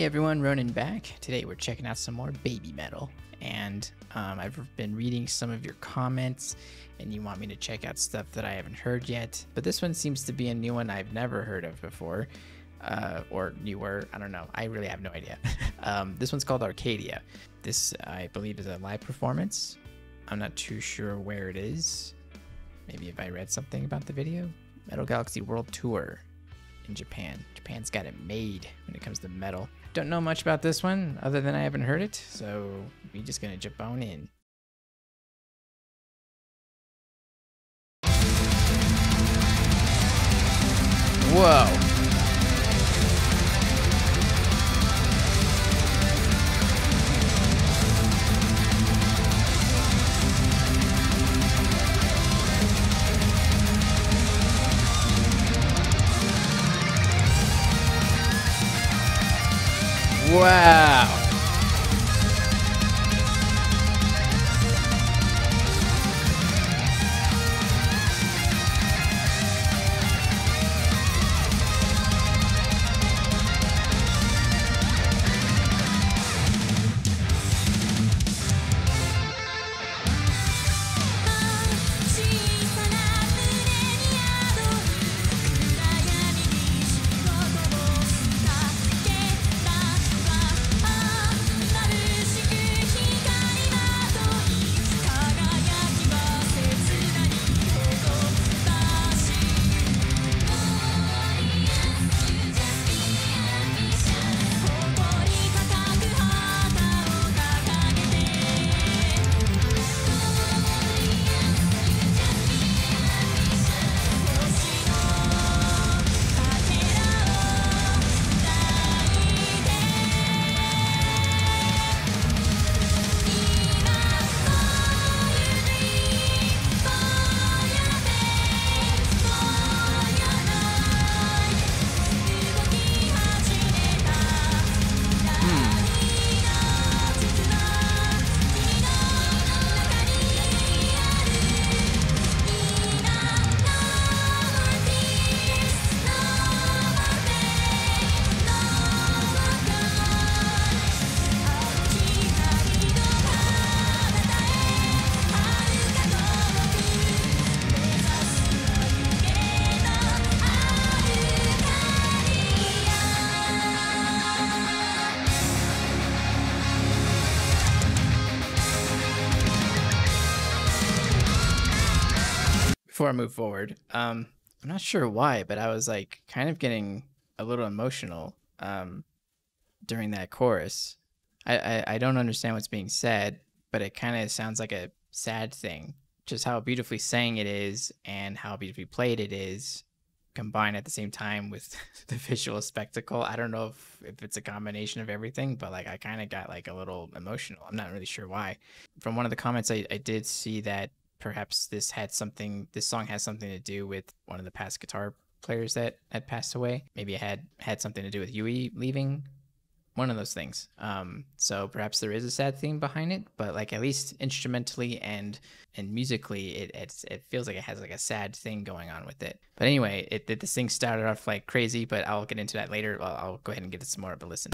everyone, Ronin back. Today we're checking out some more baby metal, and I've been reading some of your comments and you want me to check out stuff that I haven't heard yet, but this one seems to be a new one I've never heard of before, or newer, I don't know, I really have no idea. This one's called Arkadia. This, I believe, is a live performance. I'm not too sure where it is. Maybe if I read something about the video. Metal Galaxy World Tour in Japan. Japan's got it made when it comes to metal. Don't know much about this one other than I haven't heard it, so we're just gonna jump on in. Whoa. Wow. Before I move forward, I'm not sure why, but I was like kind of getting a little emotional during that chorus. I don't understand what's being said, but it kind of sounds like a sad thing. Just how beautifully sang it is and how beautifully played it is, combined at the same time with the visual spectacle. I don't know if it's a combination of everything, but like I kind of got like a little emotional. I'm not really sure why. From one of the comments, I did see that perhaps this song has something to do with one of the past guitar players that had passed away. Maybe it had something to do with Yui leaving. One of those things. So perhaps there is a sad theme behind it, but like at least instrumentally and musically, it feels like it has like a sad thing going on with it. But anyway, this thing started off like crazy, but I'll get into that later. I'll go ahead and give it some more of a listen.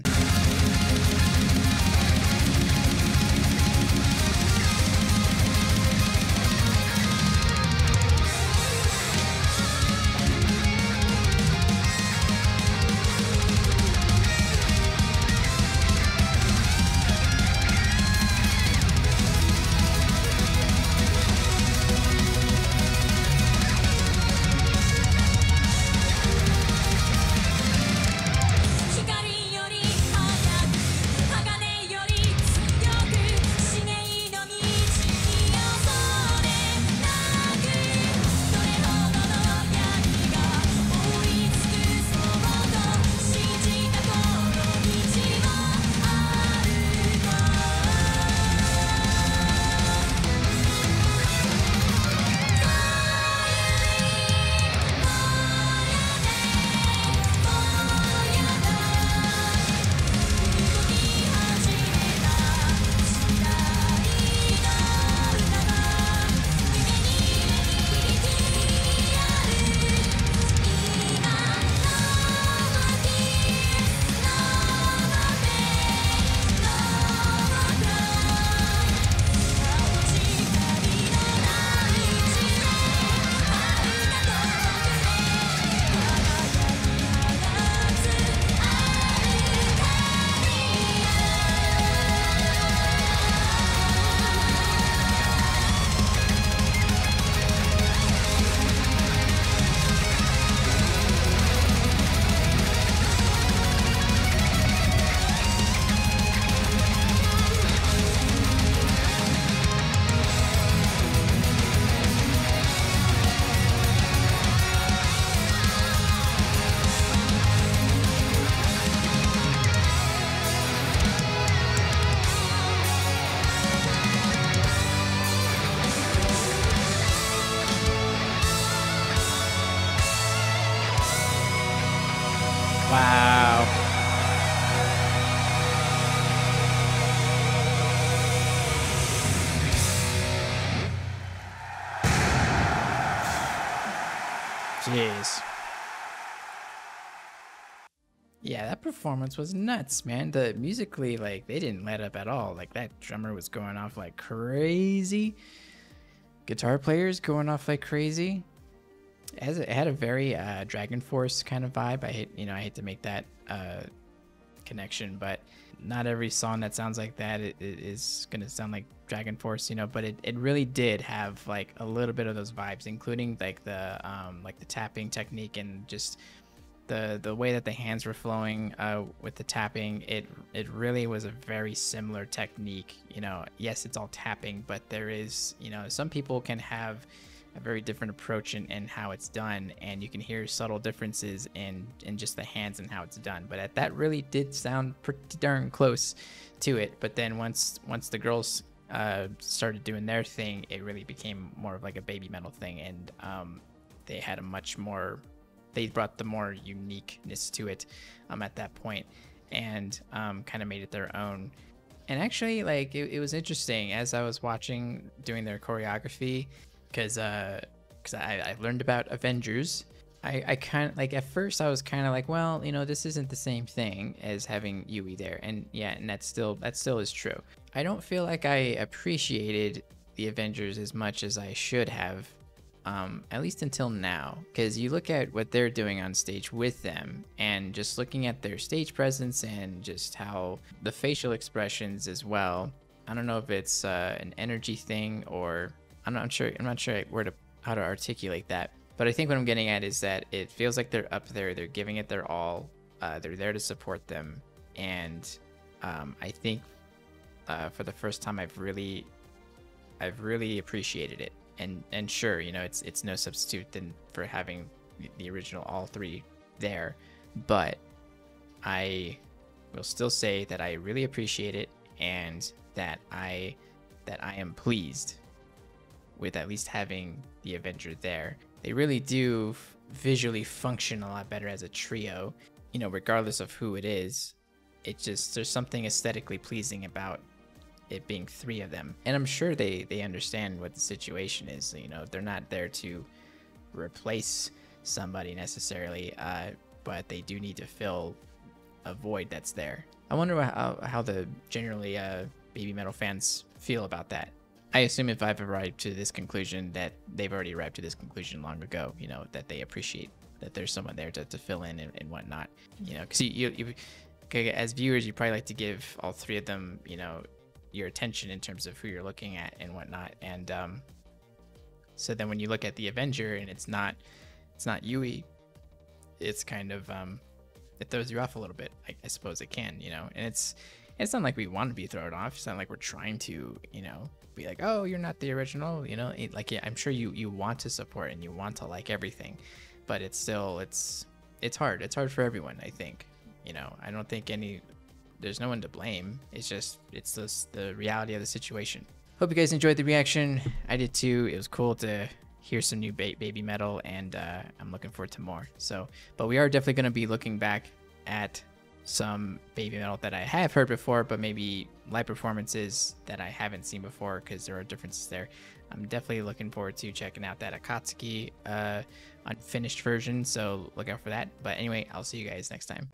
Jeez. Yeah, that performance was nuts, man. The musically, like, they didn't let up at all. Like, that drummer was going off like crazy. Guitar players going off like crazy. It had a very Dragon Force kind of vibe. I hate to make that connection, but not every song that sounds like that it is gonna sound like Dragon Force, but it really did have like a little bit of those vibes, including like the tapping technique and just the way that the hands were flowing with the tapping. It really was a very similar technique. Yes, it's all tapping, but there is, some people can have a very different approach in how it's done, and you can hear subtle differences in just the hands and how it's done. But that really did sound pretty darn close to it. But then once the girls started doing their thing, it really became more of like a baby metal thing, and they had they brought the more uniqueness to it at that point, and kind of made it their own. And actually, like, it was interesting as I was watching doing their choreography, because I learned about Avengers. I kind of like, at first I was kind of like, well, this isn't the same thing as having Yui there, and yeah, and that still is true. I don't feel like I appreciated the Avengers as much as I should have, at least until now, because you look at what they're doing on stage with them, and just looking at their stage presence and just how the facial expressions as well. I don't know if it's an energy thing, or I'm not sure how to articulate that, but I think what I'm getting at is that it feels like they're up there, they're giving it their all, they're there to support them, and I think for the first time I've really appreciated it. And sure, it's no substitute for having the original all three there, but I will still say that I really appreciate it, and that I am pleased with at least having the Avenger there. They really do visually function a lot better as a trio, regardless of who it is. There's something aesthetically pleasing about it being three of them, and I'm sure they understand what the situation is. They're not there to replace somebody necessarily, but they do need to fill a void that's there. I wonder how the generally baby metal fans feel about that. I assume if I've arrived to this conclusion, that they've already arrived to this conclusion long ago, that they appreciate that there's someone there to fill in and whatnot, because you as viewers, you probably like to give all three of them, your attention in terms of who you're looking at and whatnot. And so then when you look at the Avenger and it's not Yui, it's kind of it throws you off a little bit. I suppose it can, and it's not like we want to be thrown off. It's not like we're trying to, be like, oh, you're not the original, like, yeah, I'm sure you want to support and you want to like everything, but it's still, it's hard for everyone, I think. I don't think there's no one to blame. It's just the reality of the situation. Hope you guys enjoyed the reaction. I did too. It was cool to hear some new baby metal, and I'm looking forward to more. But we are definitely going to be looking back at some baby metal that I have heard before, but maybe live performances that I haven't seen before, because there are differences there. I'm definitely looking forward to checking out that Akatsuki unfinished version, so look out for that. But anyway, I'll see you guys next time.